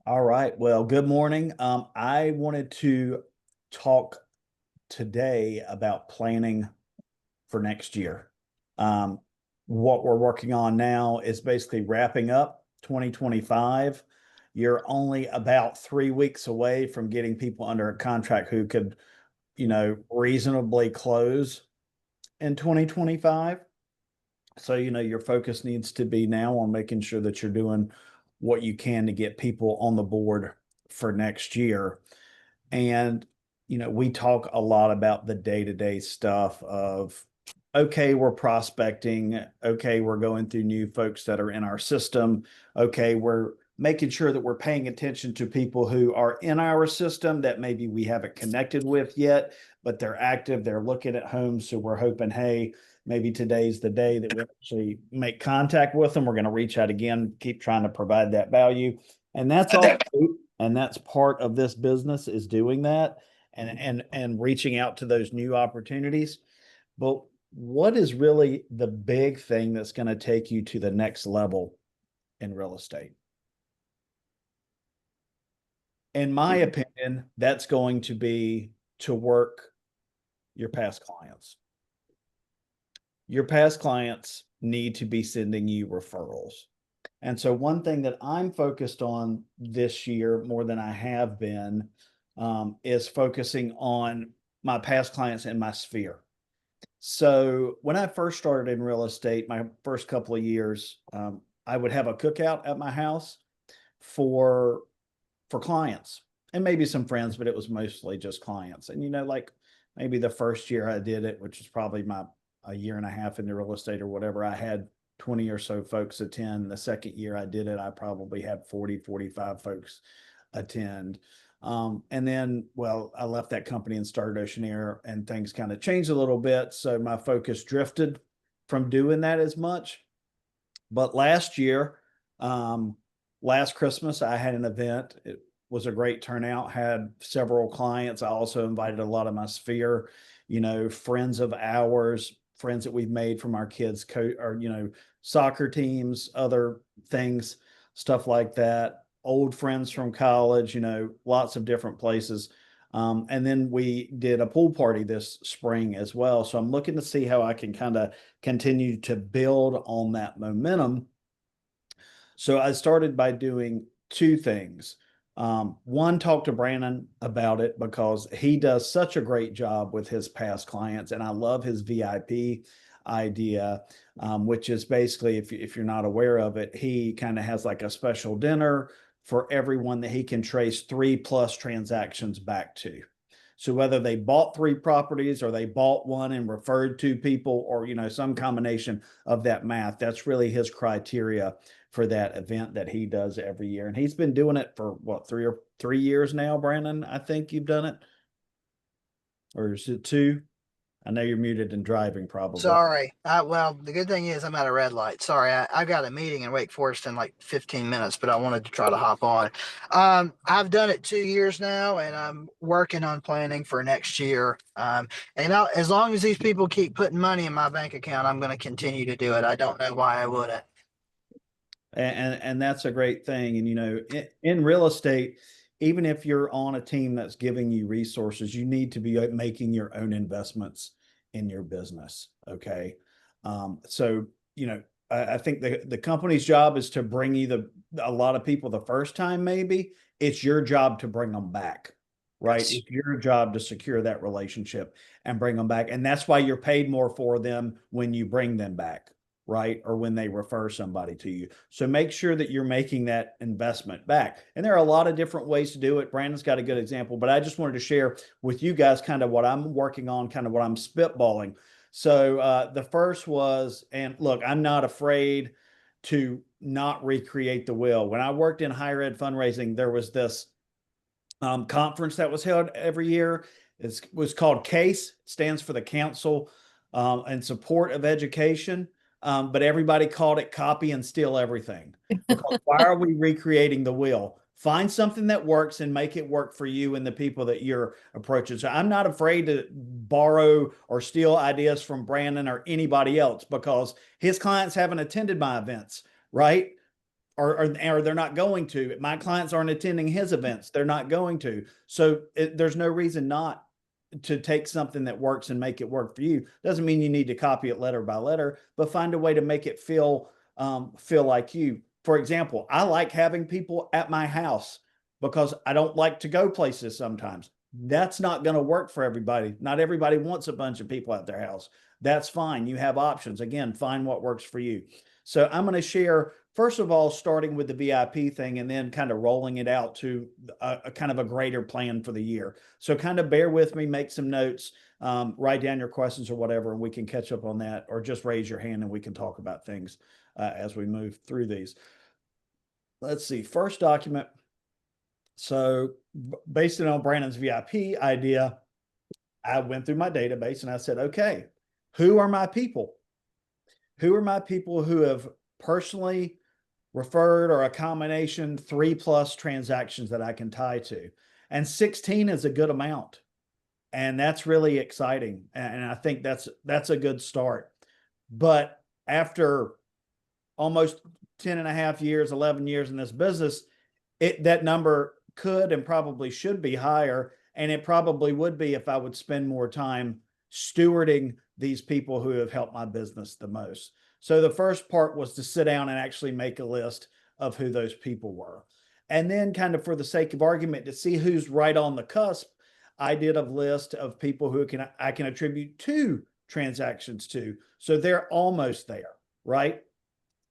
All right. Well, good morning. I wanted to talk today about planning for next year. Um, what we're working on now is basically wrapping up 2025. You're only about 3 weeks away from getting people under a contract who could, reasonably close in 2025. So, your focus needs to be now on making sure that you're doing what you can to get people on the board for next year. And, we talk a lot about the day-to-day stuff of, okay, we're prospecting. Okay, we're going through new folks that are in our system. Okay, we're making sure that we're paying attention to people who are in our system that maybe we haven't connected with yet, but they're active, they're looking at homes. So we're hoping, hey, maybe today's the day that we actually make contact with them. We're going to reach out again, keep trying to provide that value. And that's all. And that's part of this business is doing that and reaching out to those new opportunities. But what is really the big thing that's going to take you to the next level in real estate? In my opinion, that's going to be to work your past clients. Your past clients need to be sending you referrals. And so one thing that I'm focused on this year more than I have been is focusing on my past clients in my sphere. So when I first started in real estate, my first couple of years, I would have a cookout at my house for clients and maybe some friends, but it was mostly just clients. And like maybe the first year I did it, which was probably my a year and a half into real estate or whatever, I had 20 or so folks attend. The second year I did it, I probably had 40, 45 folks attend. And then, well, I left that company and started Oceanair, and things kind of changed a little bit. So my focus drifted from doing that as much. But last year, last Christmas, I had an event. It was a great turnout, had several clients. I also invited a lot of my sphere, friends of ours, friends that we've made from our kids' or, soccer teams, other things, stuff like that. Old friends from college, lots of different places. And then we did a pool party this spring as well. So I'm looking to see how I can kind of continue to build on that momentum. So I started by doing two things. One, talk to Brandon about it because he does such a great job with his past clients. And I love his VIP idea, which is basically, if you're not aware of it, he kind of has like a special dinner for everyone that he can trace 3+ transactions back to. So whether they bought 3 properties or they bought one and referred 2 people or, some combination of that math, that's really his criteria for that event that he does every year. And he's been doing it for what, 3 years now, Brandon? I think you've done it. Or is it 2? I know you're muted and driving probably. Sorry. Well, the good thing is I'm at a red light. Sorry, I've got a meeting in Wake Forest in like 15 minutes, but I wanted to try to hop on. I've done it 2 years now, and I'm working on planning for next year. As long as these people keep putting money in my bank account, I'm going to continue to do it. I don't know why I wouldn't. And that's a great thing. And in real estate, even if you're on a team that's giving you resources, you need to be making your own investments in your business. Okay. So, I think the company's job is to bring you a lot of people the first time, maybe. It's your job to bring them back, right? Yes. It's your job to secure that relationship and bring them back. And that's why you're paid more for them when you bring them back, right? Or when they refer somebody to you. So make sure that you're making that investment back. And there are a lot of different ways to do it. Brandon's got a good example, but I just wanted to share with you guys kind of what I'm working on, kind of what I'm spitballing. So the first was, and look, I'm not afraid to not recreate the wheel. When I worked in higher ed fundraising, there was this conference that was held every year. It was called CASE, stands for the Council and Support of Education. But everybody called it copy and steal everything. Because why are we recreating the wheel? Find something that works and make it work for you and the people that you're approaching. So I'm not afraid to borrow or steal ideas from Brandon or anybody else because his clients haven't attended my events, right? or they're not going to. My clients aren't attending his events. They're not going to. So there's no reason not to take something that works and make it work for you. Doesn't mean you need to copy it letter by letter, but find a way to make it feel like you. For example, I like having people at my house because I don't like to go places sometimes. That's not going to work for everybody. Not everybody wants a bunch of people at their house. That's fine. You have options. Again, find what works for you. So I'm going to share, first of all, starting with the VIP thing and then kind of rolling it out to a kind of a greater plan for the year. So kind of bear with me, make some notes, write down your questions or whatever, and we can catch up on that, or just raise your hand and we can talk about things as we move through these. Let's see, first document. So based on Brandon's VIP idea, I went through my database and I said, okay, who are my people? Who are my people who have personally referred or a combination 3+ transactions that I can tie to? And 16 is a good amount. And that's really exciting. And I think that's a good start. But after almost 10 and a half years, 11 years in this business, that number could and probably should be higher. And it probably would be if I would spend more time stewarding these people who have helped my business the most. So the first part was to sit down and actually make a list of who those people were. And then, kind of for the sake of argument, to see who's right on the cusp, I did a list of people who I can attribute 2 transactions to. So they're almost there, right?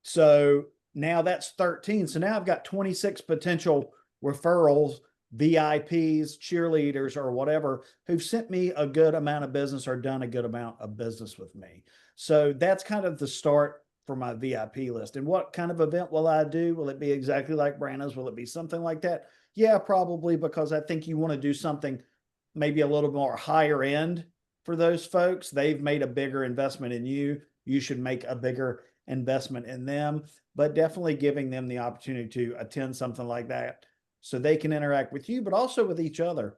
So now that's 13. So now I've got 26 potential referrals, VIPs, cheerleaders, or whatever, who've sent me a good amount of business or done a good amount of business with me. So that's kind of the start for my VIP list. And what kind of event will I do? Will it be exactly like Brandon's? Will it be something like that? Yeah, probably, because I think you want to do something maybe a little more higher end for those folks. They've made a bigger investment in you. You should make a bigger investment in them, but definitely giving them the opportunity to attend something like that so they can interact with you, but also with each other.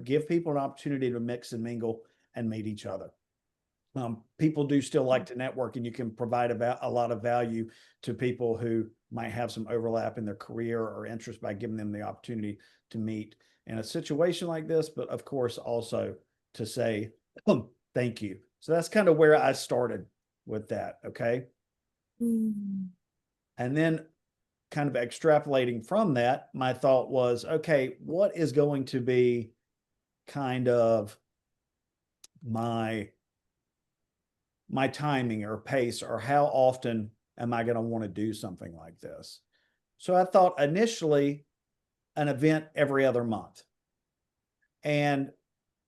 Give people an opportunity to mix and mingle and meet each other. People do still like to network, and you can provide a lot of value to people who might have some overlap in their career or interest by giving them the opportunity to meet in a situation like this, but of course also to say thank you. So that's kind of where I started with that. Okay. And then, kind of extrapolating from that, my thought was, okay, what is going to be kind of my timing or pace, or how often am I going to want to do something like this? So I thought initially an event every other month. And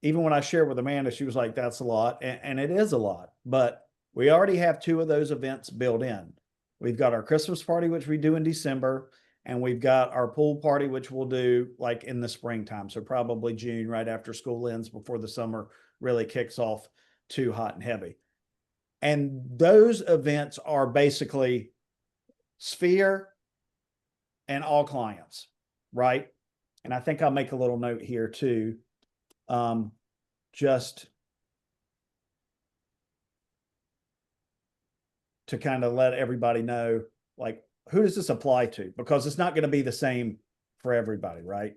even when I shared with Amanda, she was like, that's a lot. And it is a lot, but we already have 2 of those events built in. We've got our Christmas party, which we do in December, and we've got our pool party, which we'll do like in the springtime. So probably June, right after school ends, before the summer really kicks off too hot and heavy. And those events are basically Sphere and all clients, right? And I think I'll make a little note here too. Just to kind of let everybody know, like, who does this apply to? Because it's not going to be the same for everybody, right?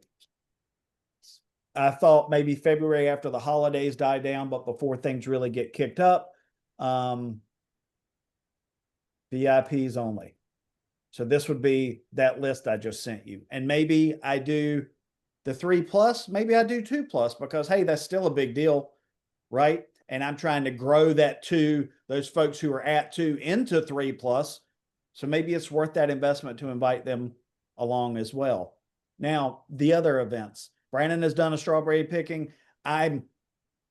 I thought maybe February after the holidays die down, but before things really get kicked up, VIPs only. So this would be that list I just sent you. And maybe I do the 3+, maybe I do 2+, because hey, that's still a big deal, right? And I'm trying to grow that to those folks who are at 2 into 3+. So maybe it's worth that investment to invite them along as well. Now, the other events, Brandon has done a strawberry picking. I'm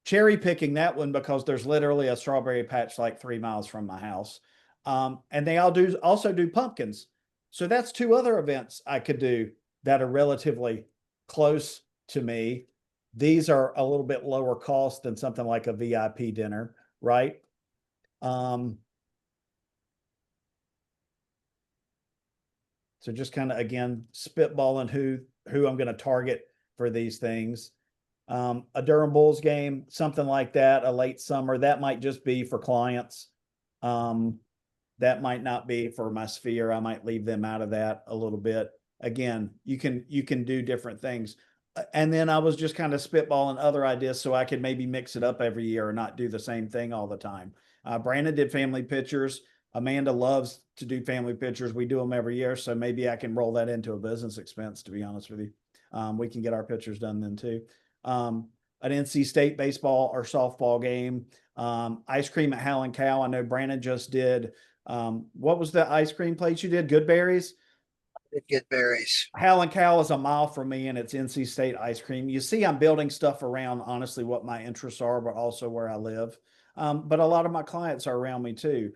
cherry picking that one because there's literally a strawberry patch like 3 miles from my house. And they also do pumpkins. So that's 2 other events I could do that are relatively close to me. These are a little bit lower cost than something like a VIP dinner, right? So just kind of, again, spitballing who I'm going to target for these things. A Durham Bulls game, something like that, a late summer, that might just be for clients. that might not be for my sphere. I might leave them out of that a little bit. Again, you can do different things. And then I was just kind of spitballing other ideas so I could maybe mix it up every year and not do the same thing all the time. Brandon did family pictures. Amanda loves to do family pictures. We do them every year, so maybe I can roll that into a business expense, to be honest with you. We can get our pictures done then too. An NC State baseball or softball game, ice cream at Howlin' Cow. I know Brandon just did. What was the ice cream place you did? Good Berries? Good berries. Howlin' Cow is a mile from me, and it's NC State ice cream. You see, I'm building stuff around honestly what my interests are, but also where I live. But a lot of my clients are around me too.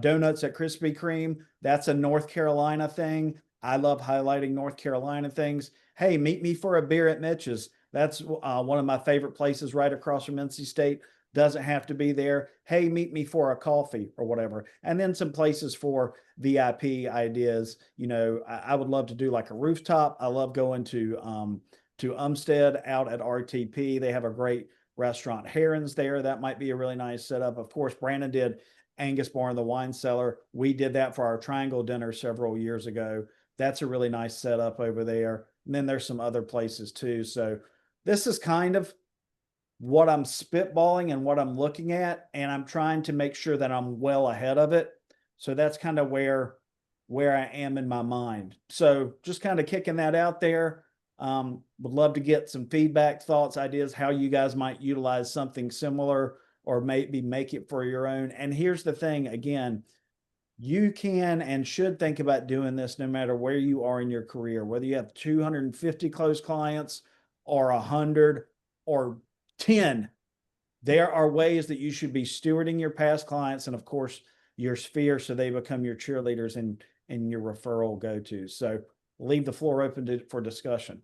Donuts at Krispy Kreme, that's a North Carolina thing. I love highlighting North Carolina things. Hey, meet me for a beer at Mitch's. That's one of my favorite places right across from NC State. Doesn't have to be there. Hey, meet me for a coffee or whatever. And then some places for VIP ideas. You know, I would love to do like a rooftop. I love going to Umstead out at RTP. They have a great restaurant, Herons there. That might be a really nice setup. Of course, Brandon did Angus Barn, the wine cellar. We did that for our Triangle dinner several years ago. That's a really nice setup over there. And then there's some other places too. So this is kind of what I'm spitballing and what I'm looking at, and I'm trying to make sure that I'm well ahead of it. So that's kind of where I am in my mind. So just kind of kicking that out there. Would love to get some feedback, thoughts, ideas, how you guys might utilize something similar or maybe make it for your own. And here's the thing, again, you can and should think about doing this no matter where you are in your career, whether you have 250 close clients or 100 or 10. There are ways that you should be stewarding your past clients and, of course, your sphere so they become your cheerleaders and your referral go-to. So leave the floor open for discussion.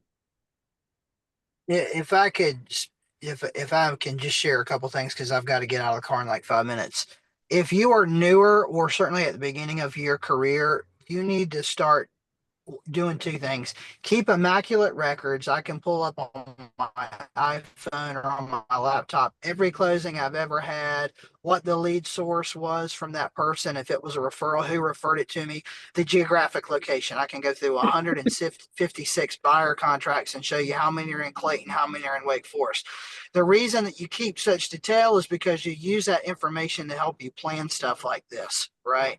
Yeah, if I could, if I can just share a couple things because I've got to get out of the car in like 5 minutes. If you are newer or certainly at the beginning of your career, you need to start doing two things. Keep immaculate records. I can pull up on my iPhone or on my laptop every closing I've ever had, what the lead source was from that person, if it was a referral, who referred it to me, the geographic location. I can go through 156 buyer contracts and show you how many are in Clayton, how many are in Wake Forest. The reason that you keep such detail is because you use that information to help you plan stuff like this, right?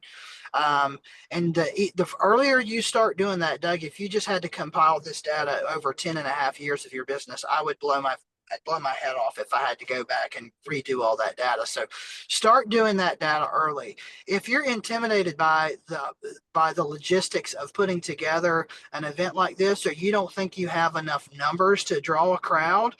And the earlier you start doing that, Doug, if you just had to compile this data over 10 and a half years of your business, I'd blow my head off if I had to go back and redo all that data. So start doing that data early. If you're intimidated by the logistics of putting together an event like this, or you don't think you have enough numbers to draw a crowd,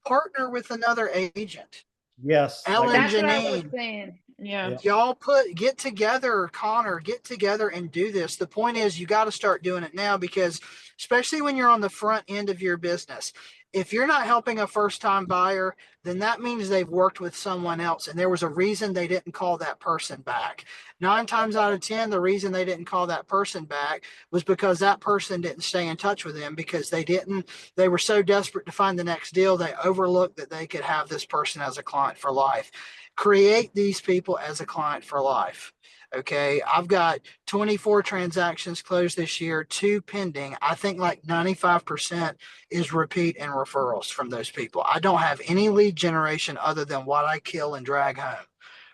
partner with another agent. Yes. Ellen That's what I was Janine, saying. Yeah. y'all get together, Connor, get together and do this. The point is you got to start doing it now, because especially when you're on the front end of your business, if you're not helping a first time buyer, then that means they've worked with someone else and there was a reason they didn't call that person back. 9 times out of 10, the reason they didn't call that person back was because that person didn't stay in touch with them, because they were so desperate to find the next deal, they overlooked that they could have this person as a client for life. Create these people as a client for life. Okay. I've got 24 transactions closed this year, 2 pending. I think like 95% is repeat and referrals from those people. I don't have any lead generation other than what I kill and drag home.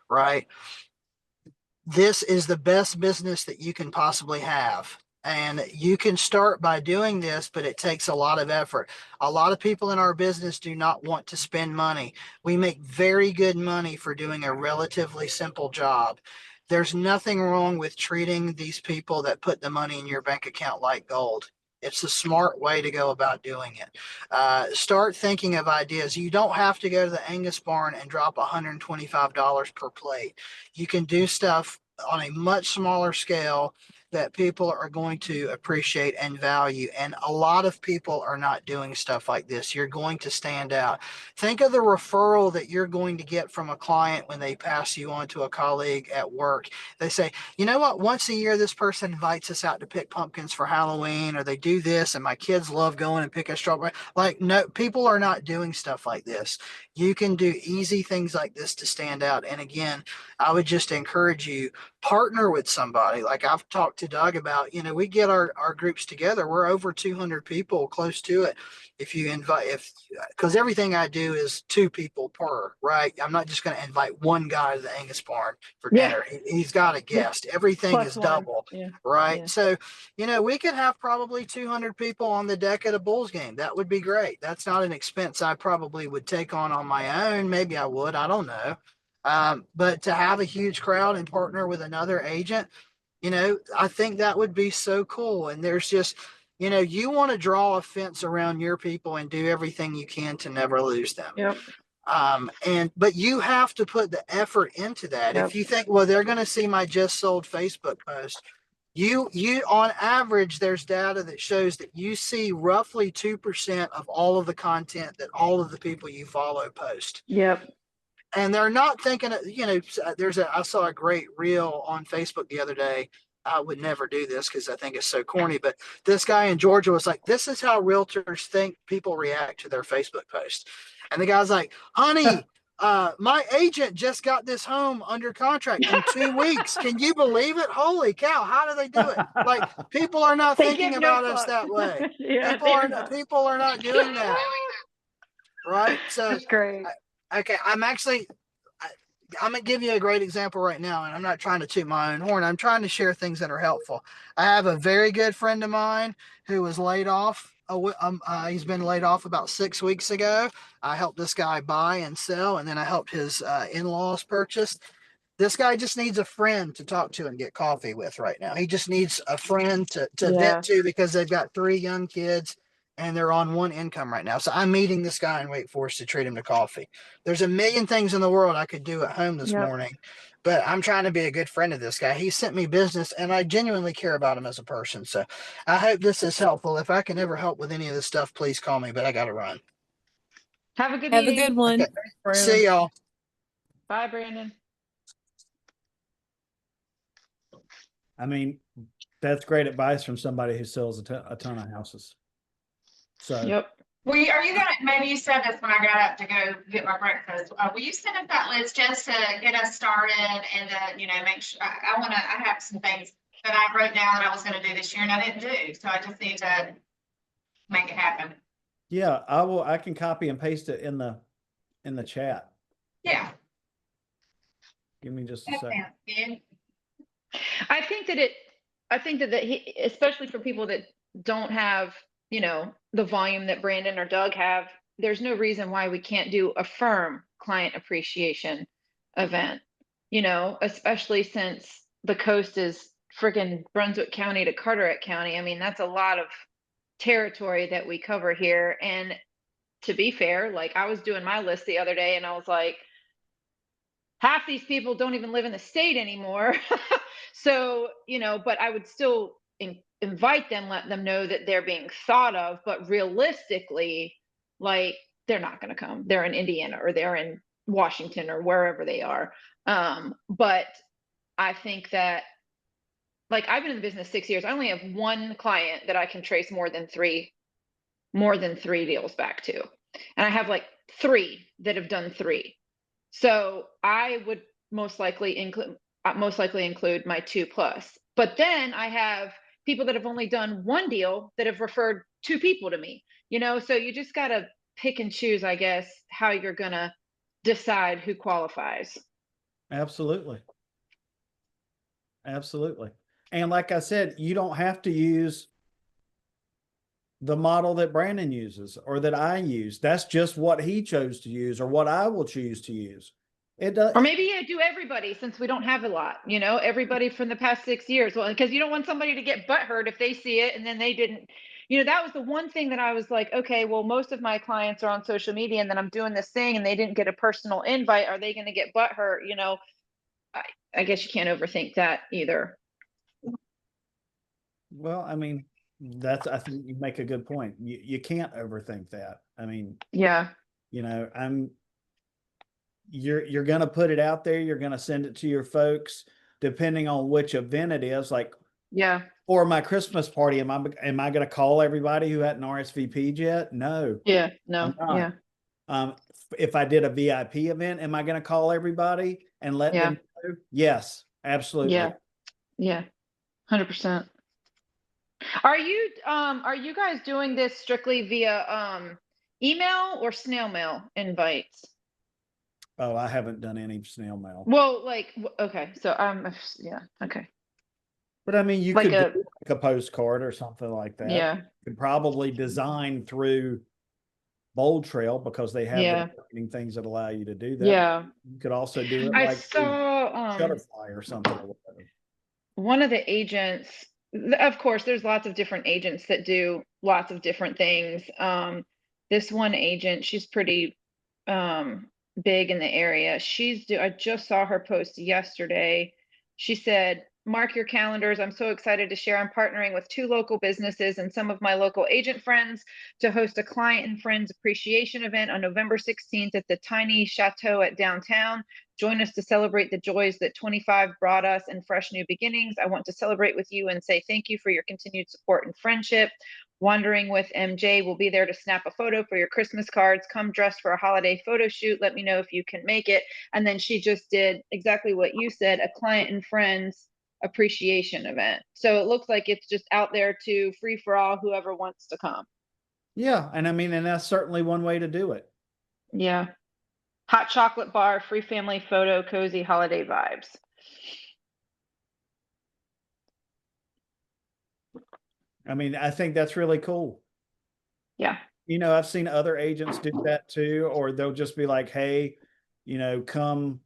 Right. This is the best business that you can possibly have. And you can start by doing this, but it takes a lot of effort. A lot of people in our business do not want to spend money. We make very good money for doing a relatively simple job. There's nothing wrong with treating these people that put the money in your bank account like gold. It's a smart way to go about doing it. Start thinking of ideas. You don't have to go to the Angus Barn and drop $125 per plate. You can do stuff on a much smaller scale that people are going to appreciate and value. And a lot of people are not doing stuff like this. You're going to stand out. Think of the referral that you're going to get from a client when they pass you on to a colleague at work. They say, you know what, once a year, this person invites us out to pick pumpkins for Halloween, or they do this, and my kids love going and picking strawberry. Like, no, people are not doing stuff like this. You can do easy things like this to stand out. And again, I would just encourage you, partner with somebody. Like I've talked to Doug about, we get our groups together. We're over 200 people, close to it. If you invite, because everything I do is 2 people per, right? I'm not just going to invite one guy to the Angus barn for Yeah. dinner. He's got a guest. Everything Plus is one. double, Yeah. right? Yeah. So, we could have probably 200 people on the deck at a Bulls game. That would be great. That's not an expense I probably would take on my own. Maybe I would. I don't know. But to have a huge crowd and partner with another agent, I think that would be so cool. And there's just, you want to draw a fence around your people and do everything you can to never lose them. Yep. But you have to put the effort into that. Yep. If you think, well, they're going to see my just sold Facebook post, you on average, there's data that shows that you see roughly 2% of all of the content that all of the people you follow post. Yep. And they're not thinking, I saw a great reel on Facebook the other day. I would never do this because I think it's so corny, but this guy in Georgia was like, this is how realtors think people react to their Facebook post. And the guy's like, honey, my agent just got this home under contract in 2 weeks. Can you believe it? Holy cow. How do they do it? Like, people are not They thinking give no about us fucks. that way. Yeah, People are not doing that. Right. So that's great. okay, I'm going to give you a great example right now, and I'm not trying to toot my own horn. I'm trying to share things that are helpful. I have a very good friend of mine who was laid off. He's been laid off about 6 weeks ago. I helped this guy buy and sell, and then I helped his in-laws purchase. This guy just needs a friend to talk to and get coffee with right now. He just needs a friend to vent to because they've got 3 young kids and they're on 1 income right now. So I'm meeting this guy in Wake Forest to treat him to coffee. There's a million things in the world I could do at home this morning, but I'm trying to be a good friend of this guy. He sent me business and I genuinely care about him as a person. So I hope this is helpful. If I can ever help with any of this stuff, please call me, but I got to run. Have a good Have meeting. a good one. Okay. See y'all. Bye, Brandon. I mean, that's great advice from somebody who sells a ton of houses. So Yep. Are you gonna, maybe you said this when I got up to go get my breakfast, will you send us that list just to get us started and make sure, I have some things that I wrote down that I was gonna do this year and I didn't do, so I just need to make it happen. yeah, I can copy and paste it in the chat. Yeah. Give me just a That second. sounds good. I think that he, especially for people that don't have, the volume that Brandon or Doug have, there's no reason why we can't do a firm client appreciation event, especially since the coast is friggin' Brunswick County to Carteret County. I mean, that's a lot of territory that we cover here. And to be fair, like I was doing my list the other day and I was like, half these people don't even live in the state anymore. So, but I would still invite them, let them know that they're being thought of, but realistically, like they're not going to come. They're in Indiana or they're in Washington or wherever they are. But I think that, like, I've been in the business 6 years. I only have 1 client that I can trace more than three deals back to. And I have like 3 that have done 3. So I would most likely include my 2+. But then I have people that have only done 1 deal that have referred 2 people to me, so you just got to pick and choose, I guess, how you're going to decide who qualifies. Absolutely. Absolutely. And like I said, you don't have to use the model that Brandon uses or that I use. That's just what he chose to use or what I will choose to use. It does. Or maybe do everybody, since we don't have a lot, everybody from the past 6 years. Well, because you don't want somebody to get butthurt if they see it and then they didn't, that was the one thing that I was like, okay, well, most of my clients are on social media and then I'm doing this thing and they didn't get a personal invite. Are they going to get butthurt? I guess you can't overthink that either. Well, I mean, I think you make a good point. You can't overthink that. I mean, yeah, you're going to put it out there. You're going to send it to your folks, depending on which event it is. Like, yeah. Or my Christmas party. Am I going to call everybody who hadn't RSVP'd yet? No. Yeah. No. Yeah. If I did a VIP event, am I going to call everybody and let them know? Yes, absolutely. Yeah. Yeah. 100%. Are you guys doing this strictly via email or snail mail invites? Oh, I haven't done any snail mail. Well, like, okay, so yeah, okay, But I mean, you like could do a like a postcard or something like that. yeah, You could probably design through Bold Trail because they have the yeah, marketing things that allow you to do that. yeah. You could also do it I like through saw Shutterfly or something or whatever. one of the agents. Of course, there's lots of different agents that do lots of different things. This one agent, she's pretty big in the area. I just saw her post yesterday. She said, "Mark your calendars. I'm so excited to share. I'm partnering with 2 local businesses and some of my local agent friends to host a client and friends appreciation event on November 16th at the Tiny Chateau at downtown. Join us to celebrate the joys that 25 brought us and fresh new beginnings. I want to celebrate with you and say thank you for your continued support and friendship. Wandering with MJ will be there to snap a photo for your Christmas cards. Come dressed for a holiday photo shoot. Let me know if you can make it." And then she just did exactly what you said, a client and friends appreciation event. So it looks like it's just out there to free for all, whoever wants to come. Yeah, and I mean, and that's certainly one way to do it. Yeah. Hot chocolate bar, free family photo, cozy holiday vibes. I mean, I think that's really cool. Yeah. You know, I've seen other agents do that too, or they'll just be like, "Hey, you know, come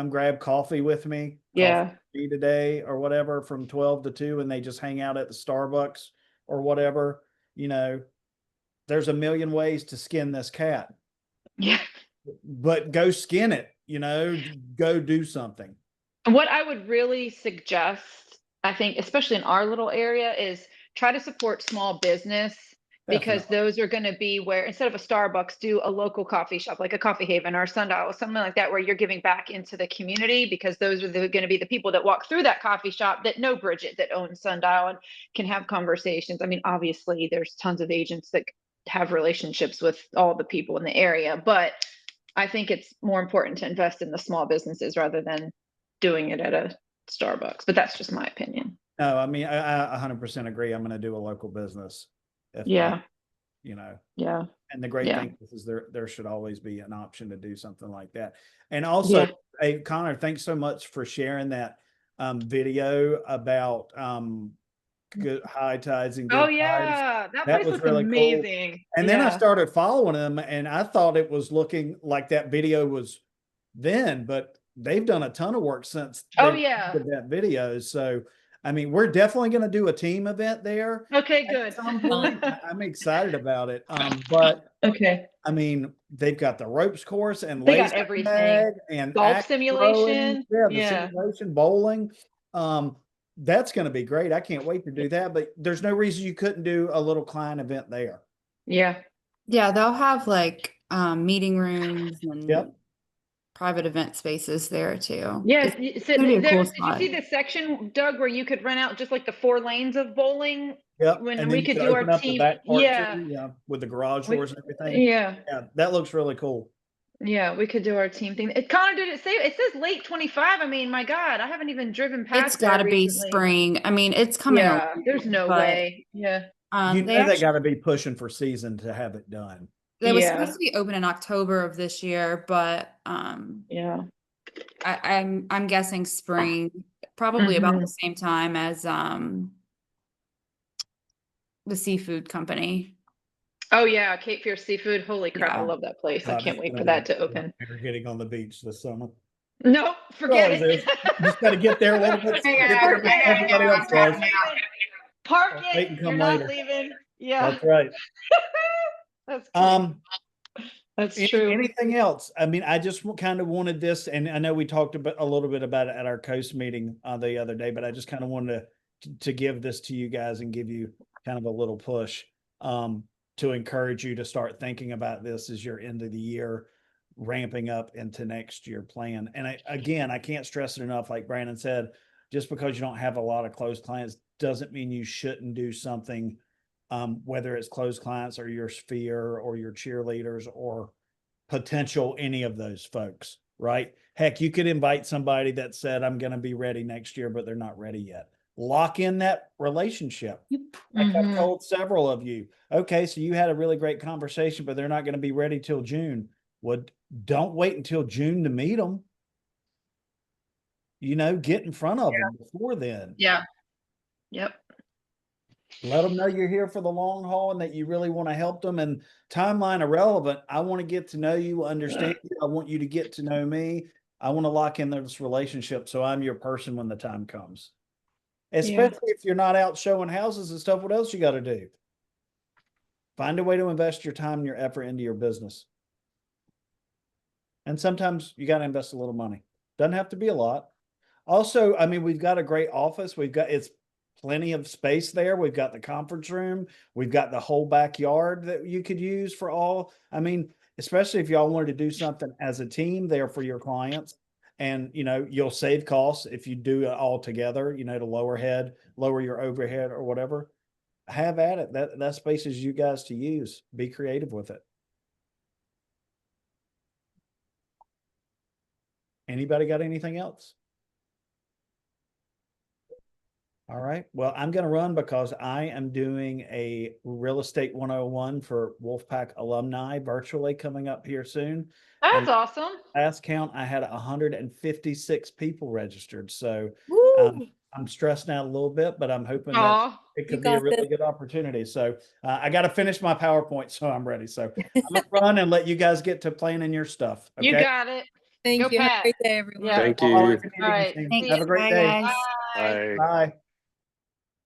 grab coffee with me, coffee Yeah. with me today or whatever from 12 to 2," and they just hang out at the Starbucks or whatever. You know, there's a million ways to skin this cat, Yeah. but go skin it, you know, go do something. And what I would really suggest, I think, especially in our little area, is try to support small business, because Definitely. those are going to be where, instead of a Starbucks, do a local coffee shop like a Coffee Haven or a Sundial or something like that, where you're giving back into the community, because those are going to be the people that walk through that coffee shop that know Bridget that owns Sundial and can have conversations. I mean, obviously, there's tons of agents that have relationships with all the people in the area, but I think it's more important to invest in the small businesses rather than doing it at a Starbucks, but that's just my opinion. No, I mean, I 100% agree. I'm going to do a local business. Yeah. You know, Yeah. and the great Yeah. thing is there should always be an option to do something like that. And also, Yeah. hey, Connor, thanks so much for sharing that video about good high tides and Oh good vibes. yeah, that That place was looks really cool. amazing. And then I Yeah. started following them and I thought it was looking like that video was then, but they've done a ton of work since Oh they yeah. did that video. So, I mean, we're definitely going to do a team event there Okay, at good. some point. I'm excited about it. But Okay. I mean, they've got the ropes course and They got laser everything. tag and Golf axe throwing. simulation. Yeah, the Yeah. simulation bowling. That's going to be great. I can't wait to do that. But there's no reason you couldn't do a little client event there. Yeah. Yeah, they'll have like meeting rooms and Yep. private event spaces there too. Yes. It's So gonna be a cool did you spot. see the section, Doug, where you could rent out just like the 4 lanes of bowling? Yep. When And we then you could could do our open up the team. back part Yeah. too, yeah, with the garage We- doors and everything. Yeah. Yeah, that looks really cool. Yeah, we could do our team thing. Connor, did it say, it says late 25? I mean, my God, I haven't even driven past It's got to there be recently. spring. I mean, it's coming Yeah, along, there's no but way. Yeah. You they know they actually, got to be pushing for season to have it done. they was Yeah. supposed to be open in October of this year, but Yeah. I'm guessing spring, probably about Mhm. the same time as the seafood company. Oh yeah, Cape Fear Seafood. Holy crap, I Yeah. love that place. I God, can't it's wait gonna for be that to open. We're getting on the beach this summer. Nope, forget always it. is. Just gotta get there a little bit- Hang on, get there hang before on, everybody hang else on, does. hang on. Park Wait it. and You're come not later. leaving. Yeah. That's right. That's cute. That's true. Anything else? I mean, I just kind of wanted this, and I know we talked about a little bit about it at our coast meeting the other day, but I just kind of wanted to give this to you guys and give you kind of a little push to encourage you to start thinking about this as your end of the year ramping up into next year plan. And I can't stress it enough. Like Brandon said, just because you don't have a lot of closed clients doesn't mean you shouldn't do something. Whether it's closed clients or your sphere or your cheerleaders or potential any of those folks. right? Heck, you could invite somebody that said, I'm going to be ready next year, but they're not ready yet. Lock in that relationship. Like I've Mhm. told several of you, okay, so you had a really great conversation, but they're not going to be ready till June. Well, don't wait until June to meet them. You know, get in front of them before then. Yeah. Yep. Let them know you're here for the long haul and that you really want to help them. And timeline irrelevant. I want to get to know you, understand you. I want you to get to know me. I want to lock in this relationship so I'm your person when the time comes. Especially if you're not out showing houses and stuff. What else you got to do? Find a way to invest your time and your effort into your business. And sometimes you got to invest a little money. Doesn't have to be a lot. Also, I mean, we've got a great office. It's plenty of space there. We've got the conference room. We've got the whole backyard that you could use for all. I mean, especially if y'all wanted to do something as a team there for your clients. And, you know, you'll save costs if you do it all together, you know, to lower your overhead or whatever. Have at it. That space is you guys to use. Be creative with it. Anybody got anything else? All right. Well, I'm going to run because I am doing a real estate 101 for Wolfpack alumni virtually coming up here soon. That's And awesome. last count, I had 156 people registered. So Woo! I'm stressed out a little bit, but I'm hoping that Aw. it could You be a got really this. good opportunity. So I got to finish my PowerPoint, so I'm ready. So I'm going to run and let you guys get to planning your stuff. Okay. You got it. Thank Go you. Have a Pat. great day, everyone. Yeah. Thank I'll holler you. if you need All right. anything. See Thanks. Have a great Bye, day. guys. Bye. Bye. Bye.